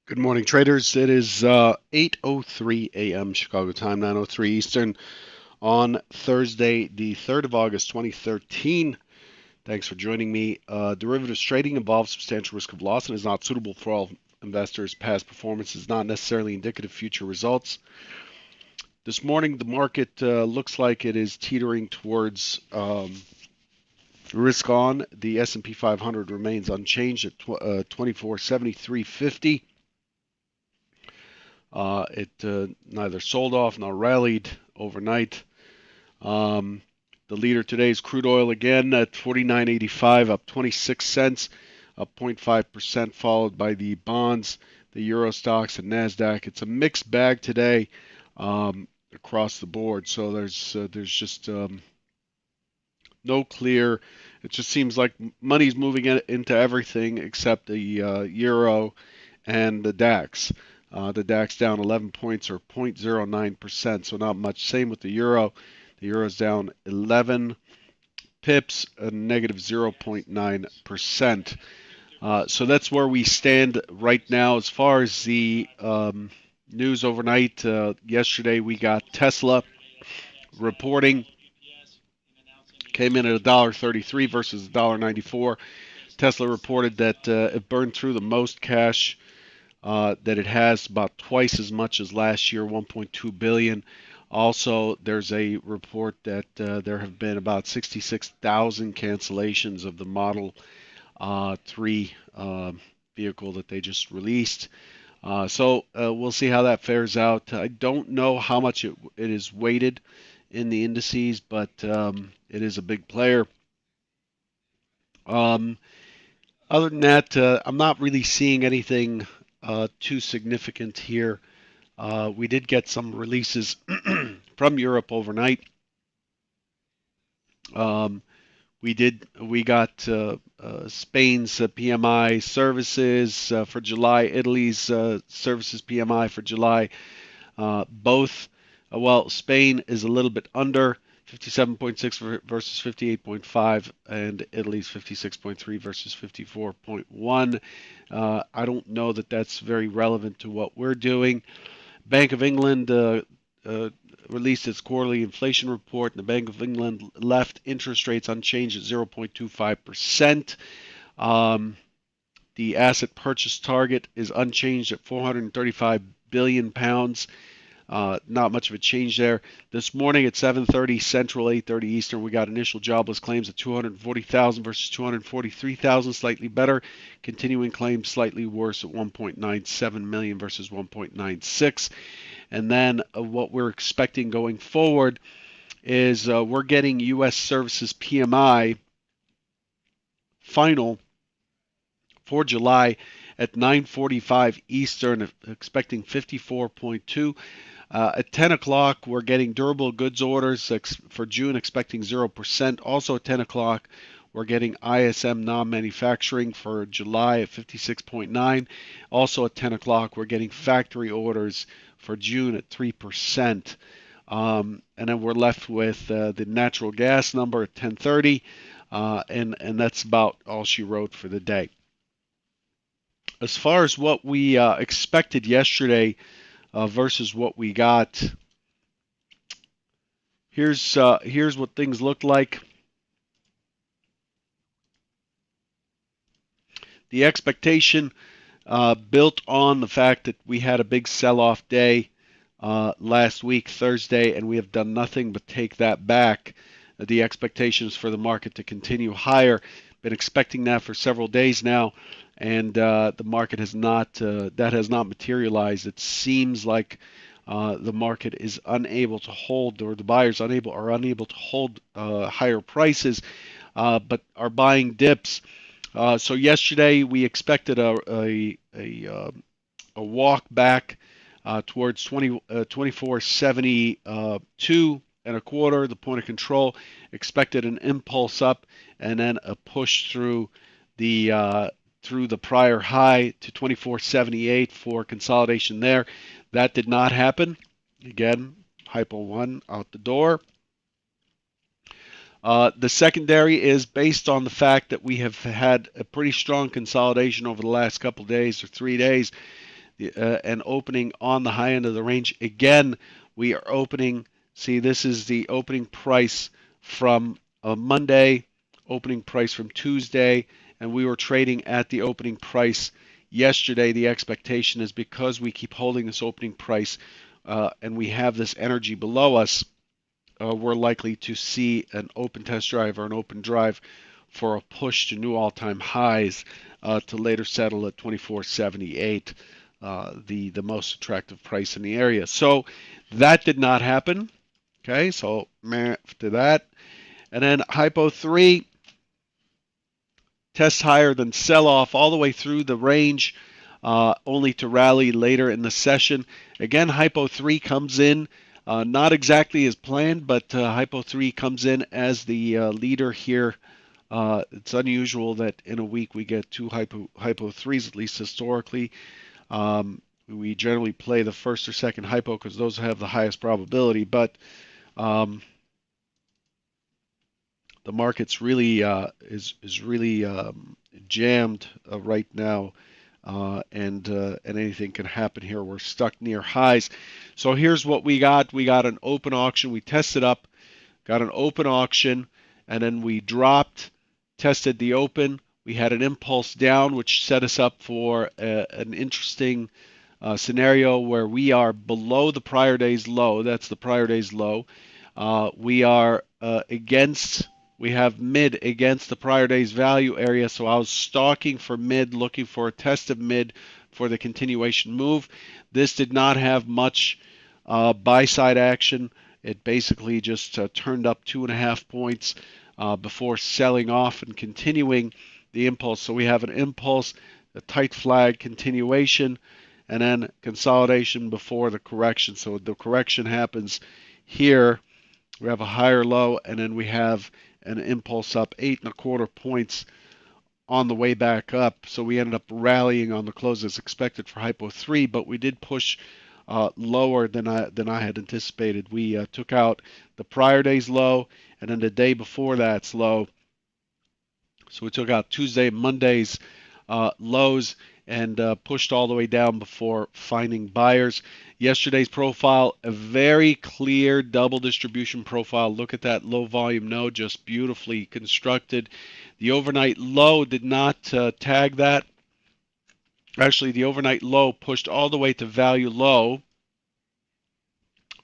Good morning, traders. It is 8:03 a.m. Chicago time, 9:03 Eastern on Thursday, the 3rd of August, 2013. Thanks for joining me. Derivatives trading involves substantial risk of loss and is not suitable for all investors. Past performance is not necessarily indicative of future results. This morning, the market looks like it is teetering towards risk on. The S&P 500 remains unchanged at 2473.50. It neither sold off nor rallied overnight. The leader today is crude oil again at 49.85, up 26 cents, up 0.5%, followed by the bonds, the Euro stocks, and Nasdaq. It's a mixed bag today across the board. So there's just no clear. It just seems like money's moving into everything except the Euro and the DAX. The DAX down 11 points or 0.09%, so not much. Same with the Euro. The Euro's down 11 pips, a negative 0.9%. So that's where we stand right now. As far as the news overnight, yesterday we got Tesla reporting. Came in at $1.33 versus $1.94. Tesla reported that it burned through the most cash that it has, about twice as much as last year, 1.2 billion. Also, there's a report that there have been about 66,000 cancellations of the Model 3 vehicle that they just released. So we'll see how that fares out. I don't know how much it is weighted in the indices, but it is a big player. Um, Other than that, I'm not really seeing anything too significant here. We did get some releases from Europe overnight. Um, we got Spain's PMI services for July, Italy's services PMI for July. Both, well, Spain is a little bit under 57.6 versus 58.5, and Italy's 56.3 versus 54.1. I don't know that that's very relevant to what we're doing. Bank of England uh, released its quarterly inflation report, and the Bank of England left interest rates unchanged at 0.25%. Um, the asset purchase target is unchanged at 435 billion pounds. Not much of a change there. This morning at 7:30 Central, 8:30 Eastern, we got initial jobless claims at 240,000 versus 243,000, slightly better. Continuing claims slightly worse at 1.97 million versus 1.96. And then what we're expecting going forward is we're getting U.S. Services PMI final for July at 9:45 Eastern, expecting 54.2. At 10 o'clock, we're getting durable goods orders for June, expecting 0%. Also at 10 o'clock, we're getting ISM non-manufacturing for July at 56.9. Also at 10 o'clock, we're getting factory orders for June at 3%. And then we're left with the natural gas number at 10:30, and that's about all she wrote for the day. As far as what we expected yesterday versus what we got, here's what things look like. The expectation built on the fact that we had a big sell-off day last week, Thursday, and we have done nothing but take that back. The expectation is for the market to continue higher. Been expecting that for several days now, and the market has not. That has not materialized. It seems like the market is unable to hold, or the buyers are unable to hold higher prices, but are buying dips. So yesterday we expected a walk back towards 2472 and a quarter, the point of control. Expected an impulse up and then a push through the prior high to 2478 for consolidation there. That did not happen. Again, hypo 1 out the door. The secondary is based on the fact that we have had a pretty strong consolidation over the last couple of days or 3 days. and opening on the high end of the range. Again, we are opening. See, this is the opening price from Monday, opening price from Tuesday, and we were trading at the opening price yesterday. The expectation is because we keep holding this opening price and we have this energy below us, we're likely to see an open test drive or an open drive for a push to new all-time highs to later settle at 24.78, the most attractive price in the area. So that did not happen. Okay, so meh to that. And then Hypo 3 tests higher than sell-off all the way through the range, only to rally later in the session. Again, Hypo 3 comes in not exactly as planned, but Hypo 3 comes in as the leader here. It's unusual that in a week we get two Hypo 3s, at least historically. We generally play the first or second Hypo because those have the highest probability, but the market's really is really jammed right now, and anything can happen here. We're stuck near highs. So here's what we got. We got an open auction. We tested up, got an open auction, and then we dropped, tested the open. We had an impulse down, which set us up for an interesting scenario where we are below the prior day's low. That's the prior day's low. We are against. We have mid against the prior day's value area, so I was stalking for mid, looking for a test of mid for the continuation move. This did not have much buy-side action. It basically just turned up 2.5 points before selling off and continuing the impulse. So we have an impulse, a tight flag, continuation, and then consolidation before the correction. So the correction happens here. We have a higher low, and then we have an impulse up 8.25 points on the way back up. So we ended up rallying on the close as expected for Hypo 3, but we did push lower than I had anticipated. We took out the prior day's low, and then the day before that's low. So we took out Tuesday, Monday's lows, and pushed all the way down before finding buyers. Yesterday's profile, a very clear double distribution profile. Look at that low volume node, just beautifully constructed. The overnight low did not tag that. Actually, the overnight low pushed all the way to value low,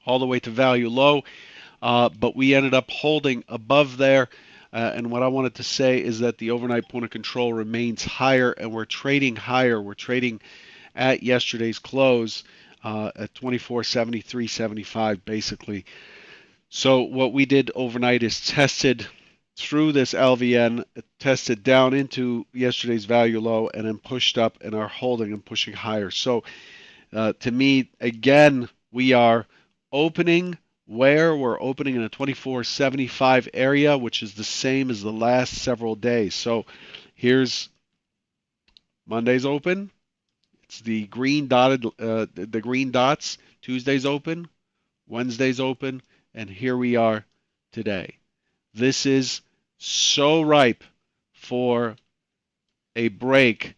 but we ended up holding above there. And what I wanted to say is that the overnight point of control remains higher, and we're trading higher. We're trading at yesterday's close at 24.73.75 basically. So what we did overnight is tested through this LVN, tested down into yesterday's value low, and then pushed up and are holding and pushing higher. So to me, again, we are opening where we're opening in a 24.75 area, which is the same as the last several days. So here's Monday's open. It's the green dotted, the green dots. Tuesday's open, Wednesday's open, and here we are today. This is so ripe for a break.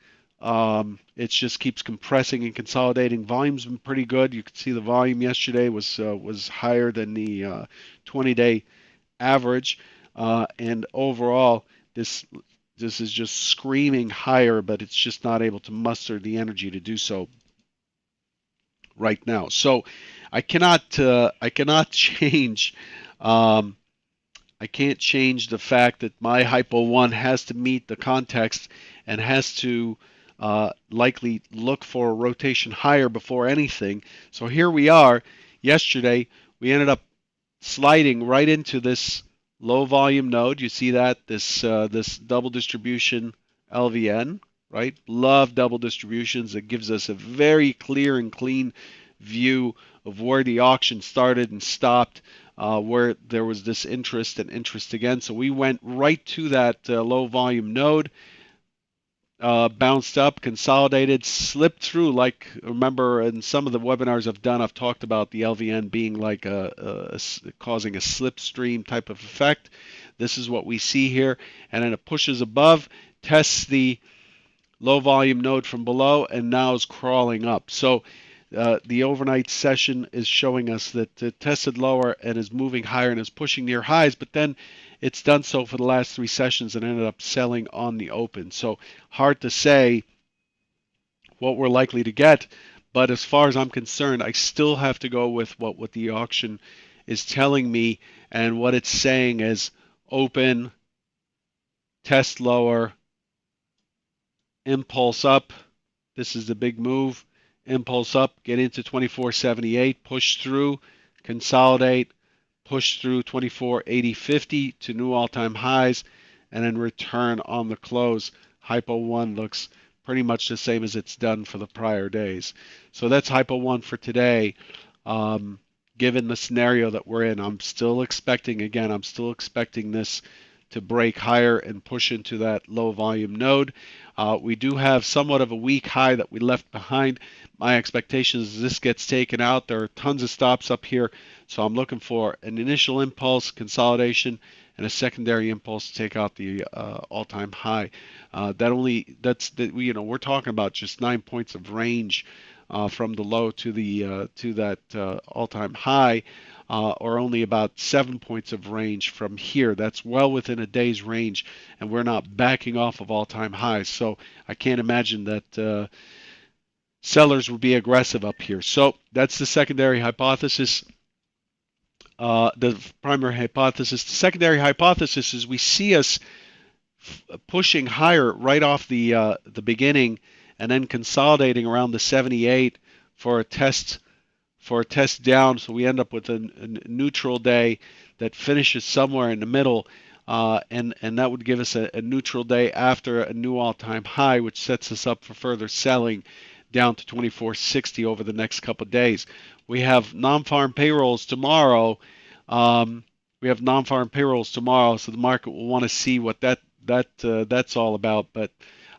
It just keeps compressing and consolidating. Volume's been pretty good. You can see the volume yesterday was higher than the 20-day average, and overall this is just screaming higher, but it's just not able to muster the energy to do so right now. So I cannot change. I can't change the fact that my Hypo 1 has to meet the context and has to likely look for a rotation higher before anything. So here we are. Yesterday, we ended up sliding right into this low volume node. You see that? This double distribution LVN, right? Love double distributions. It gives us a very clear and clean view of where the auction started and stopped, where there was this interest and interest again. So we went right to that low volume node, bounced up, consolidated, slipped through. Like, remember in some of the webinars I've done, I've talked about the LVN being like causing a slipstream type of effect. This is what we see here, and then it pushes above, tests the low volume node from below, and now is crawling up. So the overnight session is showing us that it tested lower and is moving higher and is pushing near highs, but then it's done so for the last three sessions and ended up selling on the open. So hard to say what we're likely to get, but as far as I'm concerned, I still have to go with what the auction is telling me, and what it's saying is open, test lower, impulse up. This is the big move. Impulse up, get into 24.78, push through, consolidate, push through 24.80.50 to new all-time highs, and then return on the close. Hypo 1 looks pretty much the same as it's done for the prior days. So that's Hypo 1 for today. Given the scenario that we're in, I'm still expecting this to break higher and push into that low volume node. We do have somewhat of a weak high that we left behind. My expectation is this gets taken out. There are tons of stops up here, so I'm looking for an initial impulse consolidation and a secondary impulse to take out the all-time high. We're talking about just 9 points of range from the low to that all-time high, or only about 7 points of range from here. That's well within a day's range, and we're not backing off of all-time highs. So I can't imagine that sellers would be aggressive up here. So that's the secondary hypothesis. The primary hypothesis. The secondary hypothesis is we see us pushing higher right off the beginning, and then consolidating around the 78 for a test down. So we end up with a neutral day that finishes somewhere in the middle, and that would give us a neutral day after a new all-time high, which sets us up for further selling down to 24.60 over the next couple of days. We have non-farm payrolls tomorrow. So the market will want to see what that's all about. But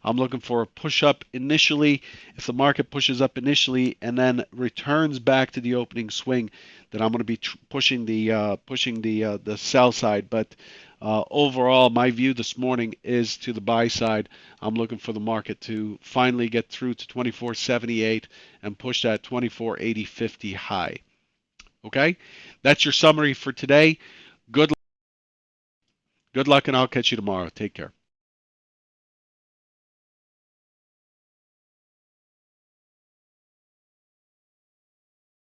I'm looking for a push up initially. If the market pushes up initially and then returns back to the opening swing, then I'm going to be pushing the sell side. But overall, my view this morning is to the buy side. I'm looking for the market to finally get through to 24.78 and push that 24.80.50 high. Okay, that's your summary for today. Good luck, and I'll catch you tomorrow. Take care.